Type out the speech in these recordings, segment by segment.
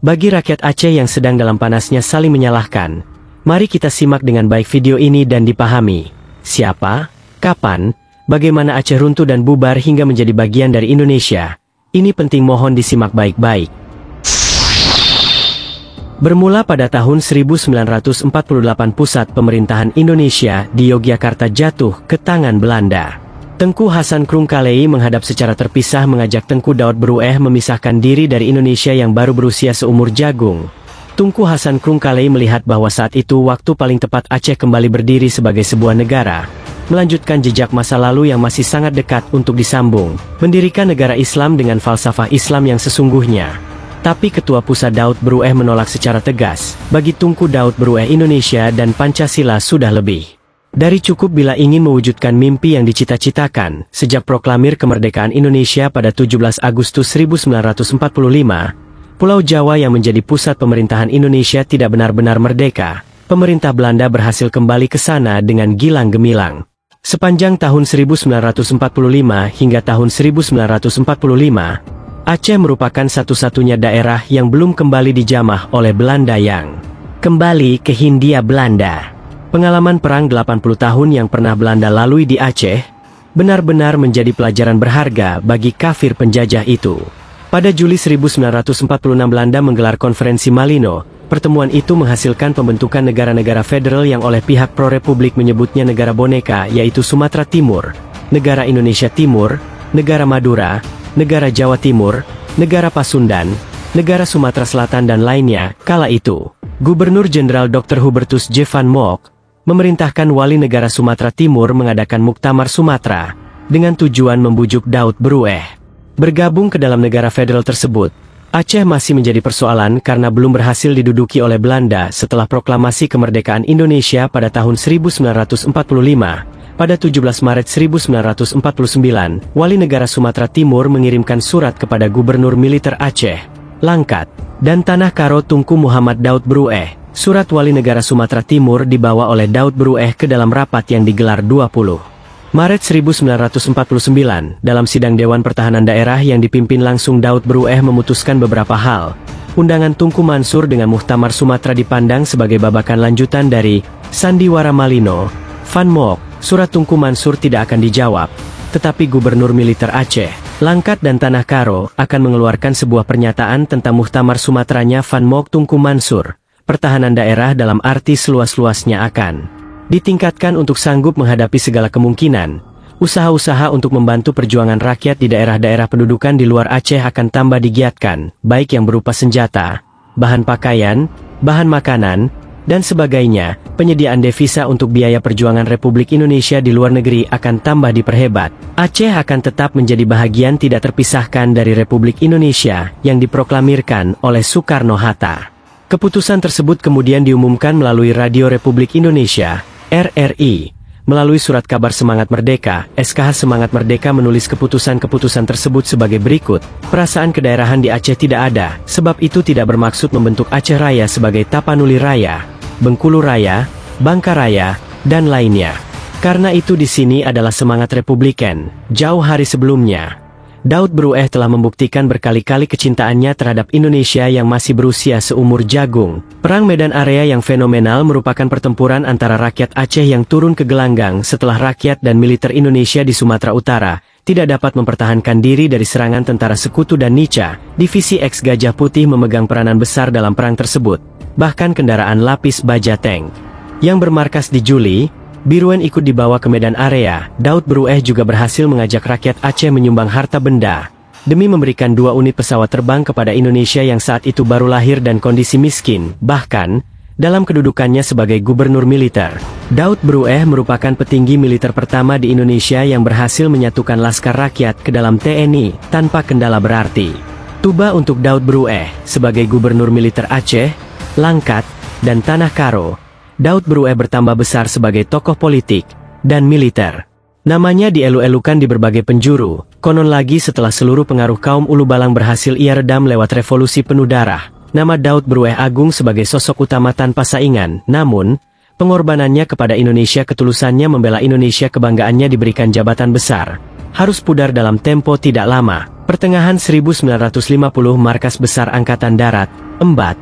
Bagi rakyat Aceh yang sedang dalam panasnya saling menyalahkan, mari kita simak dengan baik video ini dan dipahami. Siapa, kapan, bagaimana Aceh runtuh dan bubar hingga menjadi bagian dari Indonesia. Ini penting, mohon disimak baik-baik. Bermula pada tahun 1948 pusat pemerintahan Indonesia di Yogyakarta jatuh ke tangan Belanda. Tengku Hasan Krungkalei menghadap secara terpisah mengajak Tengku Daud Berueh memisahkan diri dari Indonesia yang baru berusia seumur jagung. Tengku Hasan Krungkalei melihat bahwa saat itu waktu paling tepat Aceh kembali berdiri sebagai sebuah negara, melanjutkan jejak masa lalu yang masih sangat dekat untuk disambung, mendirikan negara Islam dengan falsafah Islam yang sesungguhnya. Tapi Ketua Pusat Daud Berueh menolak secara tegas. Bagi Tengku Daud Berueh, Indonesia dan Pancasila sudah lebih dari cukup bila ingin mewujudkan mimpi yang dicita-citakan. Sejak proklamir kemerdekaan Indonesia pada 17 Agustus 1945, Pulau Jawa yang menjadi pusat pemerintahan Indonesia tidak benar-benar merdeka. Pemerintah Belanda berhasil kembali ke sana dengan gilang gemilang. Sepanjang tahun 1945 hingga tahun 1945, Aceh merupakan satu-satunya daerah yang belum kembali dijamah oleh Belanda yang kembali ke Hindia Belanda. Pengalaman perang 80 tahun yang pernah Belanda lalui di Aceh benar-benar menjadi pelajaran berharga bagi kafir penjajah itu. Pada Juli 1946 Belanda menggelar konferensi Malino. Pertemuan itu menghasilkan pembentukan negara-negara federal yang oleh pihak pro-republik menyebutnya negara boneka, yaitu Sumatera Timur, negara Indonesia Timur, negara Madura, negara Jawa Timur, negara Pasundan, negara Sumatera Selatan dan lainnya. Kala itu, Gubernur Jenderal Dr. Hubertus J. van Mock memerintahkan wali negara Sumatera Timur mengadakan Muktamar Sumatera dengan tujuan membujuk Daud Berueh bergabung ke dalam negara federal tersebut. Aceh masih menjadi persoalan karena belum berhasil diduduki oleh Belanda setelah proklamasi kemerdekaan Indonesia pada tahun 1945. Pada 17 Maret 1949, Wali Negara Sumatera Timur mengirimkan surat kepada Gubernur Militer Aceh, Langkat, dan Tanah Karo Tunku Muhammad Daud Berueh. Surat Wali Negara Sumatera Timur dibawa oleh Daud Berueh ke dalam rapat yang digelar 20 Maret 1949. Dalam sidang Dewan Pertahanan Daerah yang dipimpin langsung Daud Berueh memutuskan beberapa hal. Undangan Tunku Mansur dengan Muktamar Sumatera dipandang sebagai babakan lanjutan dari Sandiwara Malino, Van Mock. Surat Tunku Mansur tidak akan dijawab, tetapi Gubernur Militer Aceh, Langkat dan Tanah Karo akan mengeluarkan sebuah pernyataan tentang Muktamar Sumateranya Van Mock Tunku Mansur. Pertahanan daerah dalam arti seluas-luasnya akan ditingkatkan untuk sanggup menghadapi segala kemungkinan. Usaha-usaha untuk membantu perjuangan rakyat di daerah-daerah pendudukan di luar Aceh akan tambah digiatkan, baik yang berupa senjata, bahan pakaian, bahan makanan, dan sebagainya. Penyediaan devisa untuk biaya perjuangan Republik Indonesia di luar negeri akan tambah diperhebat. Aceh akan tetap menjadi bahagian tidak terpisahkan dari Republik Indonesia yang diproklamirkan oleh Soekarno-Hatta. Keputusan tersebut kemudian diumumkan melalui Radio Republik Indonesia, RRI. Melalui surat kabar Semangat Merdeka, SKH Semangat Merdeka menulis keputusan-keputusan tersebut sebagai berikut. Perasaan kedaerahan di Aceh tidak ada, sebab itu tidak bermaksud membentuk Aceh Raya sebagai Tapanuli Raya, Bengkulu Raya, Bangka Raya, dan lainnya. Karena itu di sini adalah semangat Republikan. Jauh hari sebelumnya, Daud Berueh telah membuktikan berkali-kali kecintaannya terhadap Indonesia yang masih berusia seumur jagung. Perang Medan Area yang fenomenal merupakan pertempuran antara rakyat Aceh yang turun ke gelanggang setelah rakyat dan militer Indonesia di Sumatera Utara tidak dapat mempertahankan diri dari serangan tentara Sekutu dan Nica. Divisi X Gajah Putih memegang peranan besar dalam perang tersebut. Bahkan kendaraan lapis baja tank yang bermarkas di Juli Biruen ikut dibawa ke Medan Area. Daud Berueh juga berhasil mengajak rakyat Aceh menyumbang harta benda demi memberikan 2 unit pesawat terbang kepada Indonesia yang saat itu baru lahir dan kondisi miskin. Bahkan, dalam kedudukannya sebagai gubernur militer, Daud Berueh merupakan petinggi militer pertama di Indonesia yang berhasil menyatukan laskar rakyat ke dalam TNI tanpa kendala berarti. Tuba untuk Daud Berueh sebagai gubernur militer Aceh, Langkat, dan Tanah Karo. Daud Berueh bertambah besar sebagai tokoh politik dan militer. Namanya dielu-elukan di berbagai penjuru. Konon lagi setelah seluruh pengaruh kaum Ulu Balang berhasil ia redam lewat revolusi penuh darah, nama Daud Berueh agung sebagai sosok utama tanpa saingan. Namun, pengorbanannya kepada Indonesia, ketulusannya membela Indonesia, kebanggaannya diberikan jabatan besar, harus pudar dalam tempo tidak lama. Pertengahan 1950 markas besar Angkatan Darat, Embat,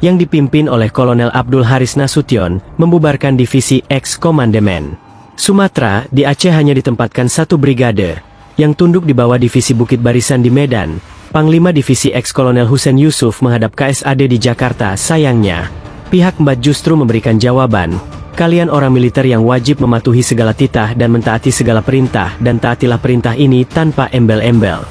yang dipimpin oleh Kolonel Abdul Haris Nasution, membubarkan divisi X Komandemen. Sumatera, di Aceh hanya ditempatkan satu brigade, yang tunduk di bawah divisi Bukit Barisan di Medan. Panglima divisi X Kolonel Husein Yusuf menghadap KSAD di Jakarta. Sayangnya, pihak Embat justru memberikan jawaban, kalian orang militer yang wajib mematuhi segala titah dan mentaati segala perintah, dan taatilah perintah ini tanpa embel-embel.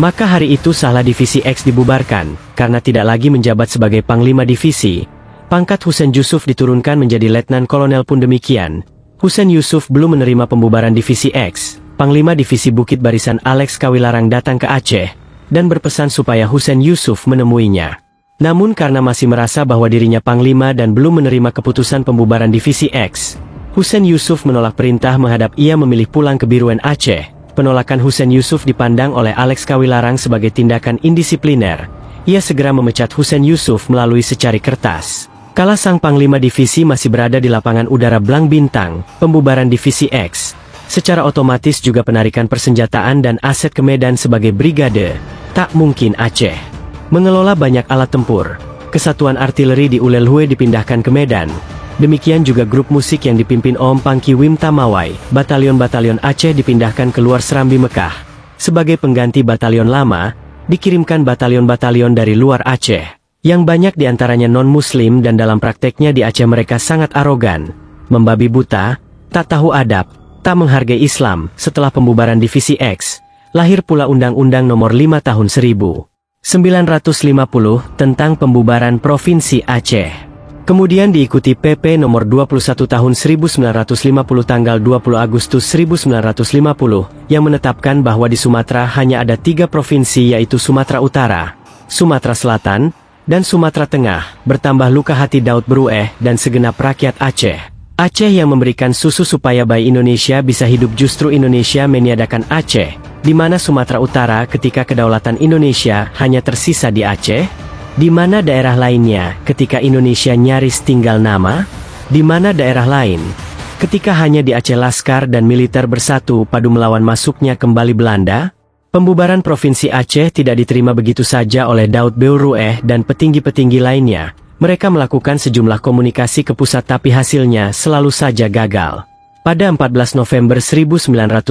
Maka hari itu sahlah divisi X dibubarkan, karena tidak lagi menjabat sebagai Panglima Divisi. Pangkat Husein Yusuf diturunkan menjadi Letnan Kolonel pun demikian. Husein Yusuf belum menerima pembubaran divisi X. Panglima Divisi Bukit Barisan Alex Kawilarang datang ke Aceh, dan berpesan supaya Husein Yusuf menemuinya. Namun karena masih merasa bahwa dirinya Panglima dan belum menerima keputusan pembubaran divisi X, Husein Yusuf menolak perintah menghadap ia memilih pulang ke Biruan Aceh. Penolakan Husein Yusuf dipandang oleh Alex Kawilarang sebagai tindakan indisipliner. Ia segera memecat Husein Yusuf melalui secari kertas. Kala sang Panglima Divisi masih berada di lapangan udara Blang Bintang, pembubaran divisi X, secara otomatis juga penarikan persenjataan dan aset ke Medan sebagai brigade. Tak mungkin Aceh mengelola banyak alat tempur. Kesatuan artileri di Ulelhue dipindahkan ke Medan. Demikian juga grup musik yang dipimpin Om Pangki Wim Tamawai. Batalion-batalion Aceh dipindahkan keluar Serambi Mekah. Sebagai pengganti batalion lama, dikirimkan batalion-batalion dari luar Aceh, yang banyak diantaranya non-muslim dan dalam prakteknya di Aceh mereka sangat arogan, membabi buta, tak tahu adab, tak menghargai Islam. Setelah pembubaran divisi X, lahir pula Undang-Undang Nomor 5 Tahun 1950 tentang pembubaran Provinsi Aceh. Kemudian diikuti PP Nomor 21 Tahun 1950 tanggal 20 Agustus 1950, yang menetapkan bahwa di Sumatera hanya ada 3 provinsi yaitu Sumatera Utara, Sumatera Selatan, dan Sumatera Tengah. Bertambah luka hati Daud Berueh dan segenap rakyat Aceh. Aceh yang memberikan susu supaya bayi Indonesia bisa hidup, justru Indonesia meniadakan Aceh, di mana Sumatera Utara ketika kedaulatan Indonesia hanya tersisa di Aceh. Di mana daerah lainnya ketika Indonesia nyaris tinggal nama? Di mana daerah lain ketika hanya di Aceh laskar dan militer bersatu padu melawan masuknya kembali Belanda? Pembubaran Provinsi Aceh tidak diterima begitu saja oleh Daud Berueh dan petinggi-petinggi lainnya. Mereka melakukan sejumlah komunikasi ke pusat tapi hasilnya selalu saja gagal. Pada 14 November 1950,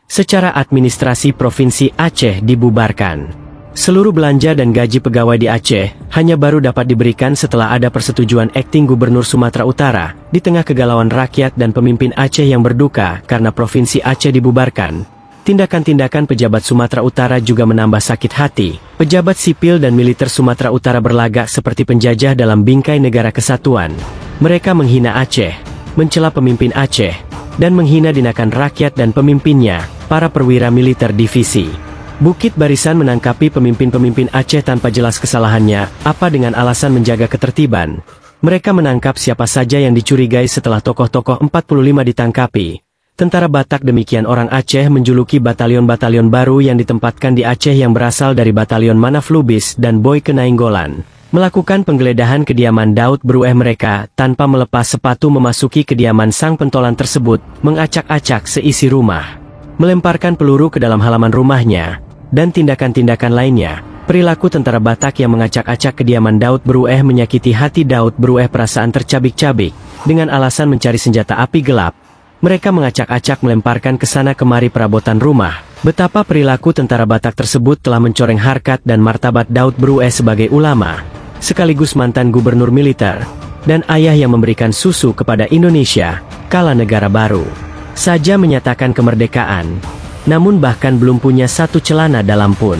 secara administrasi Provinsi Aceh dibubarkan. Seluruh belanja dan gaji pegawai di Aceh hanya baru dapat diberikan setelah ada persetujuan akting Gubernur Sumatera Utara. Di tengah kegalauan rakyat dan pemimpin Aceh yang berduka karena Provinsi Aceh dibubarkan, tindakan-tindakan pejabat Sumatera Utara juga menambah sakit hati. Pejabat sipil dan militer Sumatera Utara berlagak seperti penjajah dalam bingkai negara kesatuan. Mereka menghina Aceh, mencela pemimpin Aceh, dan menghina dinakan rakyat dan pemimpinnya, para perwira militer divisi Bukit Barisan menangkapi pemimpin-pemimpin Aceh tanpa jelas kesalahannya, apa dengan alasan menjaga ketertiban. Mereka menangkap siapa saja yang dicurigai. Setelah tokoh-tokoh 45 ditangkapi, tentara Batak demikian orang Aceh menjuluki batalion-batalion baru yang ditempatkan di Aceh yang berasal dari batalion Manaf Lubis dan Boy Kenainggolan, melakukan penggeledahan kediaman Daud Berueh. Mereka, tanpa melepas sepatu, memasuki kediaman sang pentolan tersebut, mengacak-acak seisi rumah, melemparkan peluru ke dalam halaman rumahnya, dan tindakan-tindakan lainnya. Perilaku tentara Batak yang mengacak-acak kediaman Daud Berueh menyakiti hati Daud Berueh. Perasaan tercabik-cabik. Dengan alasan mencari senjata api gelap, mereka mengacak-acak melemparkan ke sana kemari perabotan rumah. Betapa perilaku tentara Batak tersebut telah mencoreng harkat dan martabat Daud Berueh sebagai ulama, sekaligus mantan gubernur militer, dan ayah yang memberikan susu kepada Indonesia, kala negara baru saja menyatakan kemerdekaan, namun bahkan belum punya satu celana dalam pun.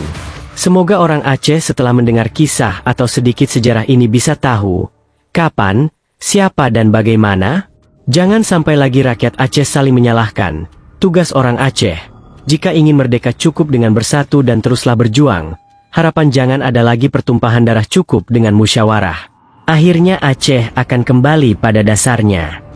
Semoga orang Aceh setelah mendengar kisah atau sedikit sejarah ini bisa tahu, kapan, siapa dan bagaimana. Jangan sampai lagi rakyat Aceh saling menyalahkan. Tugas orang Aceh, jika ingin merdeka cukup dengan bersatu dan teruslah berjuang. Harapan jangan ada lagi pertumpahan darah, cukup dengan musyawarah. Akhirnya Aceh akan kembali pada dasarnya.